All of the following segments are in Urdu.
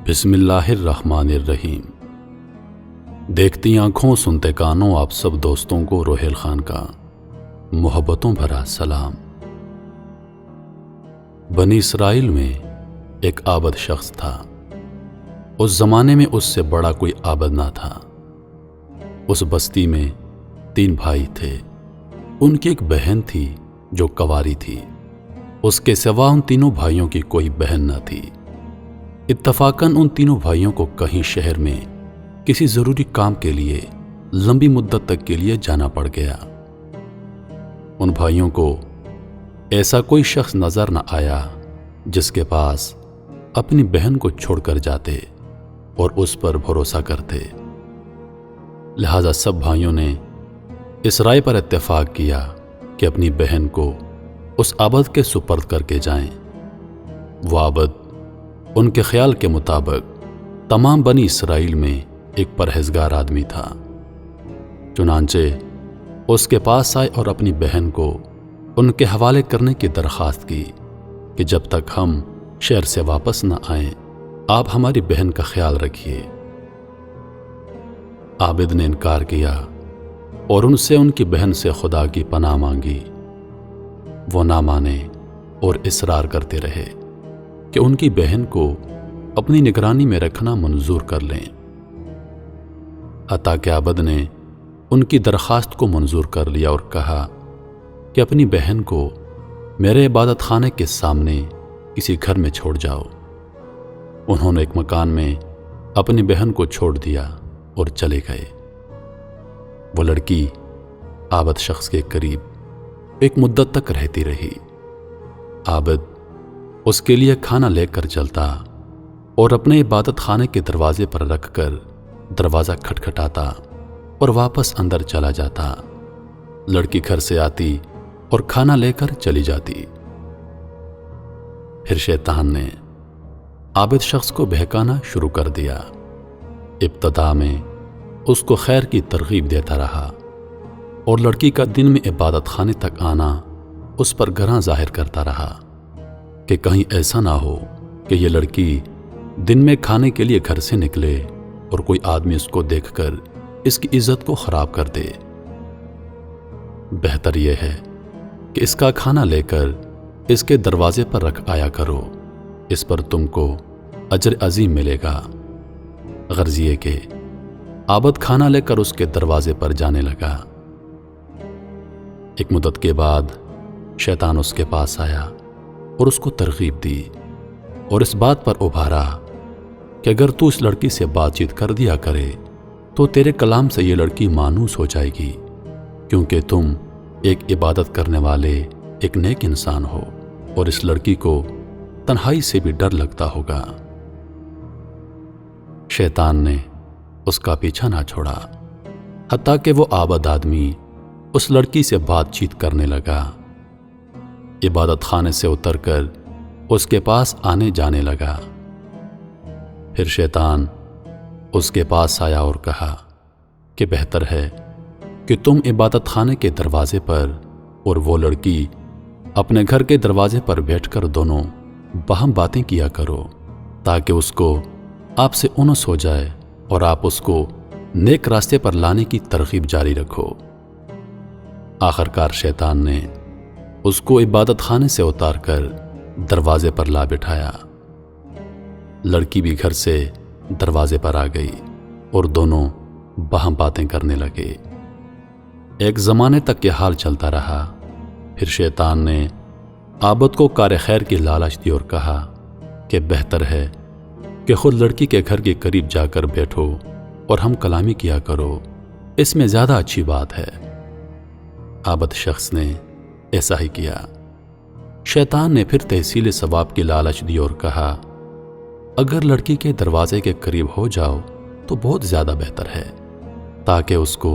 بسم اللہ الرحمن الرحیم۔ دیکھتی آنکھوں سنتے کانوں آپ سب دوستوں کو روہیل خان کا محبتوں بھرا سلام۔ بنی اسرائیل میں ایک عابد شخص تھا۔ اس زمانے میں اس سے بڑا کوئی عابد نہ تھا۔ اس بستی میں 3 بھائی تھے۔ ان کی ایک بہن تھی جو کنواری تھی۔ اس کے سوا ان تینوں بھائیوں کی کوئی بہن نہ تھی۔ اتفاقاً ان تینوں بھائیوں کو کہیں شہر میں کسی ضروری کام کے لیے لمبی مدت تک کے لیے جانا پڑ گیا۔ ان بھائیوں کو ایسا کوئی شخص نظر نہ آیا جس کے پاس اپنی بہن کو چھوڑ کر جاتے اور اس پر بھروسہ کرتے۔ لہذا سب بھائیوں نے اس رائے پر اتفاق کیا کہ اپنی بہن کو اس عابد کے سپرد کر کے جائیں۔ وہ عابد ان کے خیال کے مطابق تمام بنی اسرائیل میں ایک پرہیزگار آدمی تھا۔ چنانچہ اس کے پاس آئے اور اپنی بہن کو ان کے حوالے کرنے کی درخواست کی کہ جب تک ہم شہر سے واپس نہ آئیں آپ ہماری بہن کا خیال رکھیے۔ عابد نے انکار کیا اور ان سے ان کی بہن سے خدا کی پناہ مانگی۔ وہ نہ مانے اور اصرار کرتے رہے کہ ان کی بہن کو اپنی نگرانی میں رکھنا منظور کر لیں۔ حتیٰ کہ عابد نے ان کی درخواست کو منظور کر لیا اور کہا کہ اپنی بہن کو میرے عبادت خانے کے سامنے کسی گھر میں چھوڑ جاؤ۔ انہوں نے ایک مکان میں اپنی بہن کو چھوڑ دیا اور چلے گئے۔ وہ لڑکی عابد شخص کے قریب ایک مدت تک رہتی رہی۔ عابد اس کے لیے کھانا لے کر چلتا اور اپنے عبادت خانے کے دروازے پر رکھ کر دروازہ کھٹکھٹاتا اور واپس اندر چلا جاتا۔ لڑکی گھر سے آتی اور کھانا لے کر چلی جاتی۔ پھر شیطان نے عابد شخص کو بہکانا شروع کر دیا۔ ابتدا میں اس کو خیر کی ترغیب دیتا رہا اور لڑکی کا دن میں عبادت خانے تک آنا اس پر گراں ظاہر کرتا رہا کہ کہیں ایسا نہ ہو کہ یہ لڑکی دن میں کھانے کے لیے گھر سے نکلے اور کوئی آدمی اس کو دیکھ کر اس کی عزت کو خراب کر دے۔ بہتر یہ ہے کہ اس کا کھانا لے کر اس کے دروازے پر رکھ آیا کرو، اس پر تم کو اجر عظیم ملے گا۔ غرض یہ کہ عابد کھانا لے کر اس کے دروازے پر جانے لگا۔ ایک مدت کے بعد شیطان اس کے پاس آیا اور اس کو ترغیب دی اور اس بات پر ابھارا کہ اگر تو اس لڑکی سے بات چیت کر دیا کرے تو تیرے کلام سے یہ لڑکی مانوس ہو جائے گی، کیونکہ تم ایک عبادت کرنے والے ایک نیک انسان ہو اور اس لڑکی کو تنہائی سے بھی ڈر لگتا ہوگا۔ شیطان نے اس کا پیچھا نہ چھوڑا حتیٰ کہ وہ عابد آدمی اس لڑکی سے بات چیت کرنے لگا۔ عبادت خانے سے اتر کر اس کے پاس آنے جانے لگا۔ پھر شیطان اس کے پاس آیا اور کہا کہ بہتر ہے کہ تم عبادت خانے کے دروازے پر اور وہ لڑکی اپنے گھر کے دروازے پر بیٹھ کر دونوں باہم باتیں کیا کرو تاکہ اس کو آپ سے انس ہو جائے اور آپ اس کو نیک راستے پر لانے کی ترغیب جاری رکھو۔ آخرکار شیطان نے اس کو عبادت خانے سے اتار کر دروازے پر لا بٹھایا۔ لڑکی بھی گھر سے دروازے پر آ گئی اور دونوں باہم باتیں کرنے لگے۔ ایک زمانے تک یہ حال چلتا رہا۔ پھر شیطان نے عابد کو کار خیر کی لالچ دی اور کہا کہ بہتر ہے کہ خود لڑکی کے گھر کے قریب جا کر بیٹھو اور ہم کلامی کیا کرو، اس میں زیادہ اچھی بات ہے۔ عابد شخص نے ایسا ہی کیا۔ شیطان نے پھر تحصیل ثواب کی لالچ دی اور کہا اگر لڑکی کے دروازے کے قریب ہو جاؤ تو بہت زیادہ بہتر ہے تاکہ اس کو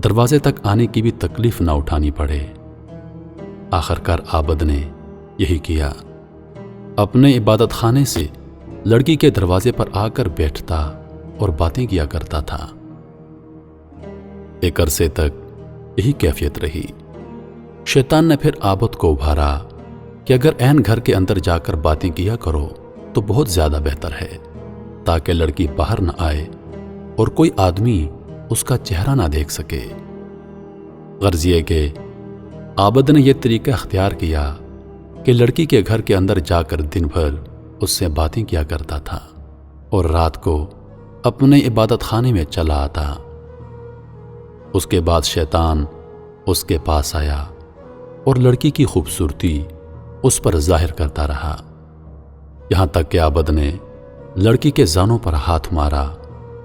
دروازے تک آنے کی بھی تکلیف نہ اٹھانی پڑے۔ آخرکار عابد نے یہی کیا۔ اپنے عبادت خانے سے لڑکی کے دروازے پر آ کر بیٹھتا اور باتیں کیا کرتا تھا۔ ایک عرصے تک یہی کیفیت رہی۔ شیطان نے پھر عابد کو ابھارا کہ اگر عین گھر کے اندر جا کر باتیں کیا کرو تو بہت زیادہ بہتر ہے تاکہ لڑکی باہر نہ آئے اور کوئی آدمی اس کا چہرہ نہ دیکھ سکے۔ غرض یہ کہ عابد نے یہ طریقہ اختیار کیا کہ لڑکی کے گھر کے اندر جا کر دن بھر اس سے باتیں کیا کرتا تھا اور رات کو اپنے عبادت خانے میں چلا آتا۔ اس کے بعد شیطان اس کے پاس آیا اور لڑکی کی خوبصورتی اس پر ظاہر کرتا رہا، یہاں تک کہ عابد نے لڑکی کے زانوں پر ہاتھ مارا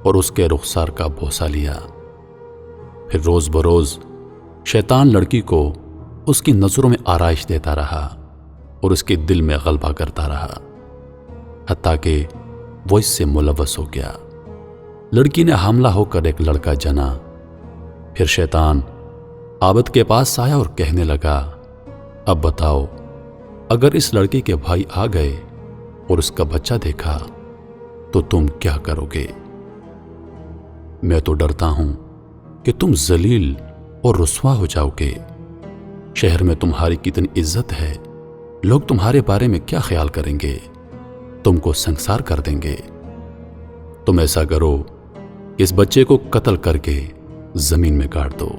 اور اس کے رخسار کا بوسہ لیا۔ پھر روز بروز شیطان لڑکی کو اس کی نظروں میں آرائش دیتا رہا اور اس کے دل میں غلبہ کرتا رہا، حتیٰ کہ وہ اس سے ملوث ہو گیا۔ لڑکی نے حاملہ ہو کر ایک لڑکا جنا۔ پھر شیطان عابد کے پاس آیا اور کہنے لگا، اب بتاؤ، اگر اس لڑکی کے بھائی آ گئے اور اس کا بچہ دیکھا تو تم کیا کرو گے؟ میں تو ڈرتا ہوں کہ تم ذلیل اور رسوا ہو جاؤ گے۔ شہر میں تمہاری کتنی عزت ہے، لوگ تمہارے بارے میں کیا خیال کریں گے؟ تم کو سنسار کر دیں گے۔ تم ایسا کرو کہ اس بچے کو قتل کر کے زمین میں گاڑ دو۔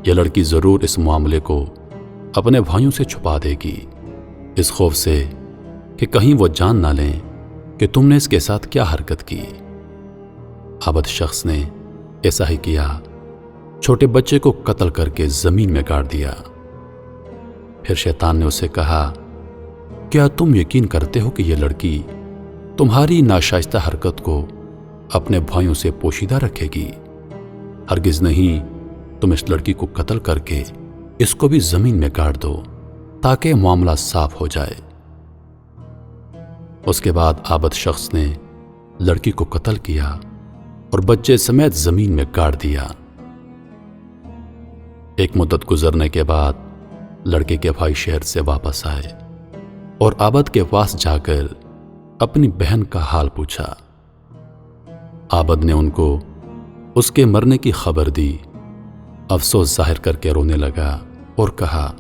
یہ لڑکی ضرور اس معاملے کو اپنے بھائیوں سے چھپا دے گی، اس خوف سے کہ کہیں وہ جان نہ لیں کہ تم نے اس کے ساتھ کیا حرکت کی۔ عابد شخص نے ایسا ہی کیا، چھوٹے بچے کو قتل کر کے زمین میں گاڑ دیا۔ پھر شیطان نے اسے کہا، کیا تم یقین کرتے ہو کہ یہ لڑکی تمہاری ناشائستہ حرکت کو اپنے بھائیوں سے پوشیدہ رکھے گی؟ ہرگز نہیں، تم اس لڑکی کو قتل کر کے اس کو بھی زمین میں گاڑ دو تاکہ معاملہ صاف ہو جائے۔ اس کے بعد عابد شخص نے لڑکی کو قتل کیا اور بچے سمیت زمین میں گاڑ دیا۔ ایک مدت گزرنے کے بعد لڑکے کے بھائی شہر سے واپس آئے اور عابد کے پاس جا کر اپنی بہن کا حال پوچھا۔ عابد نے ان کو اس کے مرنے کی خبر دی۔ افسوس ظاہر کر کے رونے لگا اور کہا،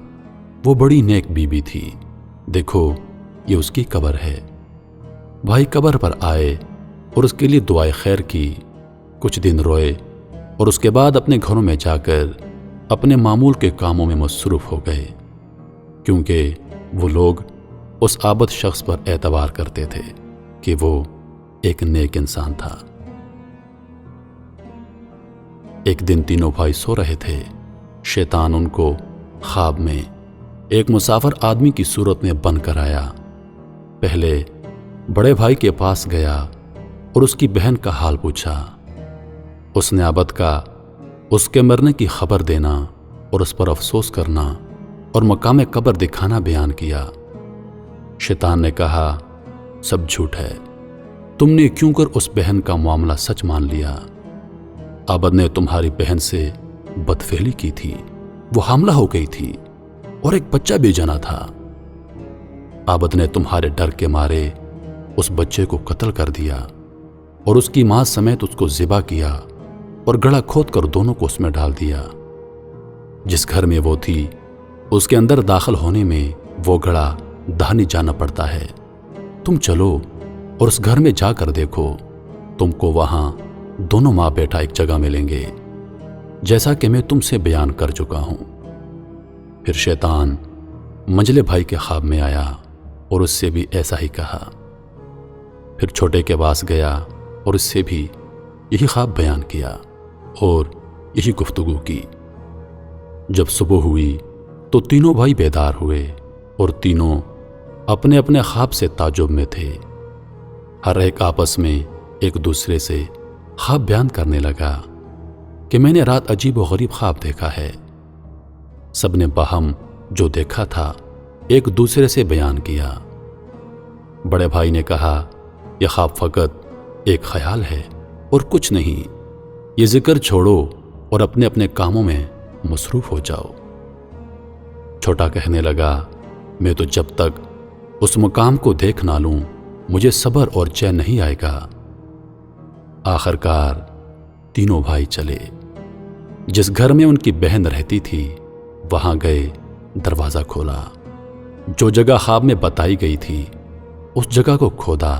وہ بڑی نیک بیوی تھی، دیکھو یہ اس کی قبر ہے۔ بھائی قبر پر آئے اور اس کے لیے دعائے خیر کی، کچھ دن روئے اور اس کے بعد اپنے گھروں میں جا کر اپنے معمول کے کاموں میں مصروف ہو گئے، کیونکہ وہ لوگ اس عابد شخص پر اعتبار کرتے تھے کہ وہ ایک نیک انسان تھا۔ ایک دن تینوں بھائی سو رہے تھے، شیطان ان کو خواب میں ایک مسافر آدمی کی صورت میں بن کر آیا۔ پہلے بڑے بھائی کے پاس گیا اور اس کی بہن کا حال پوچھا۔ اس نے عابد کا اس کے مرنے کی خبر دینا اور اس پر افسوس کرنا اور مقام قبر دکھانا بیان کیا۔ شیطان نے کہا، سب جھوٹ ہے، تم نے کیوں کر اس بہن کا معاملہ سچ مان لیا؟ عابد نے تمہاری بہن سے بدفعلی کی تھی، وہ حاملہ ہو گئی تھی اور ایک بچہ بھی جنا تھا۔ عابد نے تمہارے ڈر کے مارے اس بچے کو قتل کر دیا اور اس کی ماں سمیت اس کو ذبح کیا اور گڑھا کھود کر دونوں کو اس میں ڈال دیا۔ جس گھر میں وہ تھی اس کے اندر داخل ہونے میں وہ گڑھا دہانی جانا پڑتا ہے۔ تم چلو اور اس گھر میں جا کر دیکھو، تم کو وہاں دونوں ماں بیٹا ایک جگہ ملیں گے، جیسا کہ میں تم سے بیان کر چکا ہوں۔ پھر شیطان منجلے بھائی کے خواب میں آیا اور اس سے بھی ایسا ہی کہا۔ پھر چھوٹے کے پاس گیا اور اس سے بھی یہی خواب بیان کیا اور یہی گفتگو کی۔ جب صبح ہوئی تو تینوں بھائی بیدار ہوئے اور تینوں اپنے اپنے خواب سے تعجب میں تھے۔ ہر ایک آپس میں ایک دوسرے سے خواب بیان کرنے لگا کہ میں نے رات عجیب و غریب خواب دیکھا ہے۔ سب نے باہم جو دیکھا تھا ایک دوسرے سے بیان کیا۔ بڑے بھائی نے کہا، یہ خواب فقط ایک خیال ہے اور کچھ نہیں، یہ ذکر چھوڑو اور اپنے اپنے کاموں میں مصروف ہو جاؤ۔ چھوٹا کہنے لگا، میں تو جب تک اس مقام کو دیکھ نہ لوں مجھے صبر اور چین نہیں آئے گا۔ آخر کار تینوں بھائی چلے۔ جس گھر میں ان کی بہن رہتی تھی وہاں گئے، دروازہ کھولا، جو جگہ خواب میں بتائی گئی تھی اس جگہ کو کھودا۔